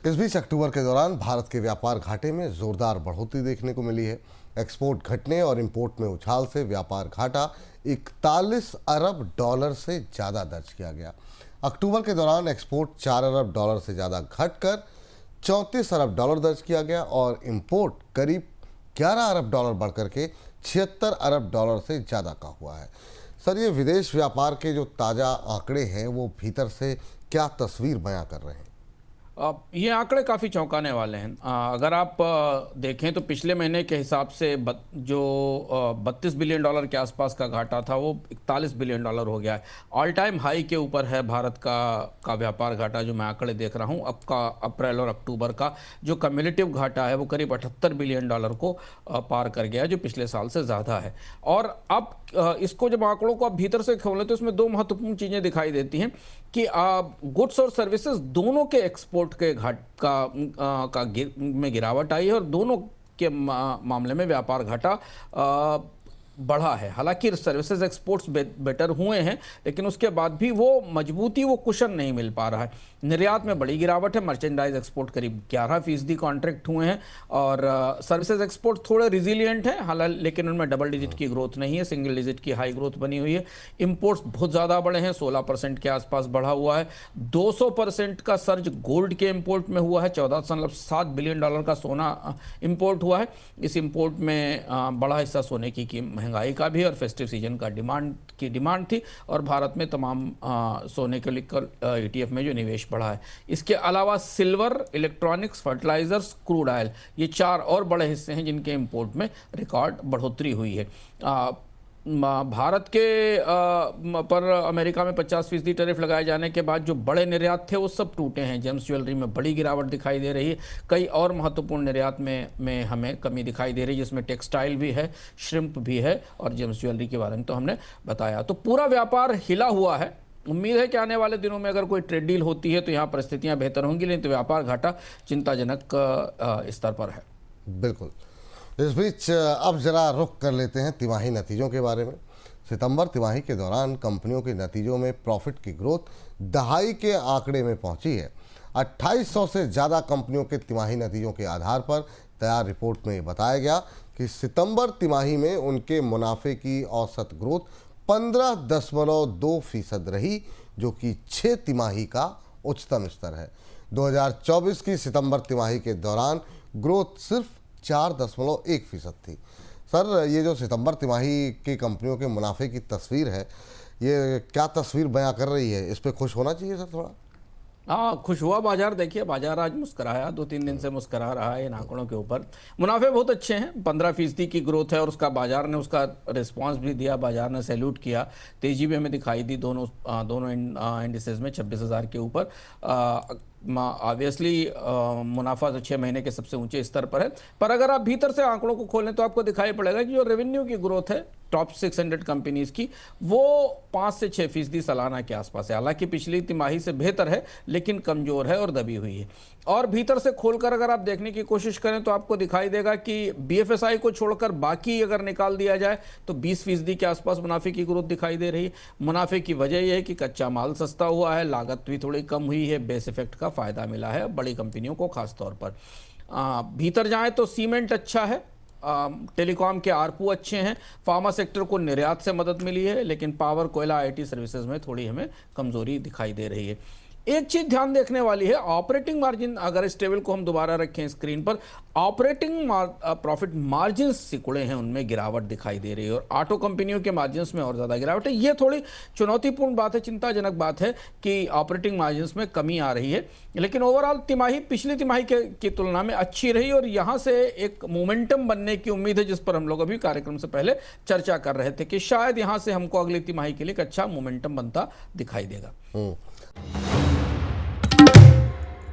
इस बीच अक्टूबर के दौरान भारत के व्यापार घाटे में जोरदार बढ़ोतरी देखने को मिली है। एक्सपोर्ट घटने और इंपोर्ट में उछाल से व्यापार घाटा 41 अरब डॉलर से ज़्यादा दर्ज किया गया। अक्टूबर के दौरान एक्सपोर्ट 4 अरब डॉलर से ज़्यादा घटकर 34 अरब डॉलर दर्ज किया गया और इंपोर्ट करीब 11 अरब डॉलर बढ़कर के 76 अरब डॉलर से ज़्यादा का हुआ है। सर, ये विदेश व्यापार के जो ताज़ा आंकड़े हैं वो भीतर से क्या तस्वीर बयां कर रहे हैं? ये आंकड़े काफ़ी चौंकाने वाले हैं। अगर आप देखें तो पिछले महीने के हिसाब से जो 32 बिलियन डॉलर के आसपास का घाटा था वो 41 बिलियन डॉलर हो गया है। ऑल टाइम हाई के ऊपर है भारत का व्यापार घाटा। जो मैं आंकड़े देख रहा हूँ अब का अप्रैल और अक्टूबर का जो कम्युलेटिव घाटा है वो करीब 78 बिलियन डॉलर को पार कर गया है, जो पिछले साल से ज़्यादा है। और अब इसको जब आंकड़ों को आप भीतर से खोलें तो इसमें दो महत्वपूर्ण चीज़ें दिखाई देती हैं कि गुड्स और सर्विसेज दोनों के एक्सपोर्ट के में गिरावट आई है और दोनों के मामले में व्यापार घाटा बढ़ा है। हालांकि सर्विसेज एक्सपोर्ट्स बेटर हुए हैं, लेकिन उसके बाद भी वो मजबूती, वो कुशन नहीं मिल पा रहा है। निर्यात में बड़ी गिरावट है। मर्चेंडाइज एक्सपोर्ट करीब 11% कॉन्ट्रैक्ट हुए हैं और सर्विसेज एक्सपोर्ट थोड़े रिजिलियंट हैं, हालांकि लेकिन उनमें डबल डिजिट की ग्रोथ नहीं है, सिंगल डिजिट की हाई ग्रोथ बनी हुई है। इंपोर्ट्स बहुत ज़्यादा बढ़े हैं, 16% के आसपास बढ़ा हुआ है। 200% का सर्ज गोल्ड के इंपोर्ट में हुआ है। 7 बिलियन डॉलर का सोना इंपोर्ट हुआ है। इस इंपोर्ट में बड़ा हिस्सा सोने की महंगाई का भी और फेस्टिव सीजन का डिमांड थी और भारत में तमाम सोने के लेकर ETF में जो निवेश बढ़ा है। इसके अलावा silver, electronics, fertilisers, crude oil, ये 4 और बड़े हिस्से हैं जिनके इंपोर्ट में रिकॉर्ड बढ़ोतरी हुई है। भारत के पर अमेरिका में 50% टैरिफ लगाए जाने के बाद जो बड़े निर्यात थे वो सब टूटे हैं। जेम्स ज्वेलरी में बड़ी गिरावट दिखाई दे रही है। कई और महत्वपूर्ण निर्यात में हमें कमी दिखाई दे रही है, जिसमें टेक्सटाइल भी है, श्रिम्प भी है और जेम्स ज्वेलरी के बारे में तो हमने बताया। तो पूरा व्यापार हिला हुआ है। उम्मीद है कि आने वाले दिनों में अगर कोई ट्रेड डील होती है तो यहाँ परिस्थितियाँ बेहतर होंगी, लेकिन तो व्यापार घाटा चिंताजनक स्तर पर है। बिल्कुल। इस बीच अब जरा रुख कर लेते हैं तिमाही नतीजों के बारे में। सितंबर तिमाही के दौरान कंपनियों के नतीजों में प्रॉफिट की ग्रोथ दहाई के आंकड़े में पहुंची है। 2800 से ज़्यादा कंपनियों के तिमाही नतीजों के आधार पर तैयार रिपोर्ट में बताया गया कि सितंबर तिमाही में उनके मुनाफे की औसत ग्रोथ 15.2% रही, जो कि 6 तिमाही का उच्चतम स्तर है। 2024 की सितंबर तिमाही के दौरान ग्रोथ सिर्फ 4.1% थी। सर, ये जो सितंबर तिमाही की कंपनियों के मुनाफे की तस्वीर है, ये क्या तस्वीर बयां कर रही है? इस पे खुश होना चाहिए सर थोड़ा? हाँ, खुश हुआ बाजार। देखिए, बाजार आज मुस्कराया, 2-3 दिन से मुस्करा रहा है इन आंकड़ों के ऊपर। मुनाफे बहुत अच्छे हैं, 15% की ग्रोथ है और उसका बाजार ने उसका रिस्पांस भी दिया, बाजार ने सैल्यूट किया। तेजी भी हमें दिखाई दी दोनों इंडिसेस में 26,000 के ऊपर। ऑब्वियसली मुनाफा तो 6 महीने के सबसे ऊंचे स्तर पर है। पर अगर आप भीतर से आंकड़ों को खोलें तो आपको दिखाई पड़ेगा कि जो रेवेन्यू की ग्रोथ है टॉप 600 कंपनीज की, वो 5 से 6% सालाना के आसपास है। हालांकि पिछली तिमाही से बेहतर है, लेकिन कमजोर है और दबी हुई है। और भीतर से खोलकर अगर आप देखने की कोशिश करें तो आपको दिखाई देगा कि BFSI को छोड़कर बाकी अगर निकाल दिया जाए तो 20% के आसपास मुनाफे की ग्रोथ दिखाई दे रही है। मुनाफे की वजह यह है कि कच्चा माल सस्ता हुआ है, लागत भी थोड़ी कम हुई है, बेस इफेक्ट का फायदा मिला है बड़ी कंपनियों को खास तौर पर। भीतर जाएं तो सीमेंट अच्छा है, टेलीकॉम के आरपू अच्छे हैं, फार्मा सेक्टर को निर्यात से मदद मिली है, लेकिन पावर, कोयला, IT सर्विसेज में थोड़ी हमें कमजोरी दिखाई दे रही है। एक चीज ध्यान देखने वाली है, ऑपरेटिंग मार्जिन अगर इस टेबल को हम दोबारा रखें स्क्रीन पर, ऑपरेटिंग प्रॉफिट मार्जिन सिकुड़े हैं, उनमें गिरावट दिखाई दे रही है और ऑटो कंपनियों के मार्जिन में और ज़्यादा गिरावट है। ये थोड़ी चुनौतीपूर्ण बात है, चिंताजनक बात है कि ऑपरेटिंग मार्जिन में कमी आ रही है। लेकिन ओवरऑल तिमाही पिछली तिमाही की तुलना में अच्छी रही और यहाँ से एक मोमेंटम बनने की उम्मीद है, जिस पर हम लोग अभी कार्यक्रम से पहले चर्चा कर रहे थे कि शायद यहाँ से हमको अगली तिमाही के लिए एक अच्छा मोमेंटम बनता दिखाई देगा।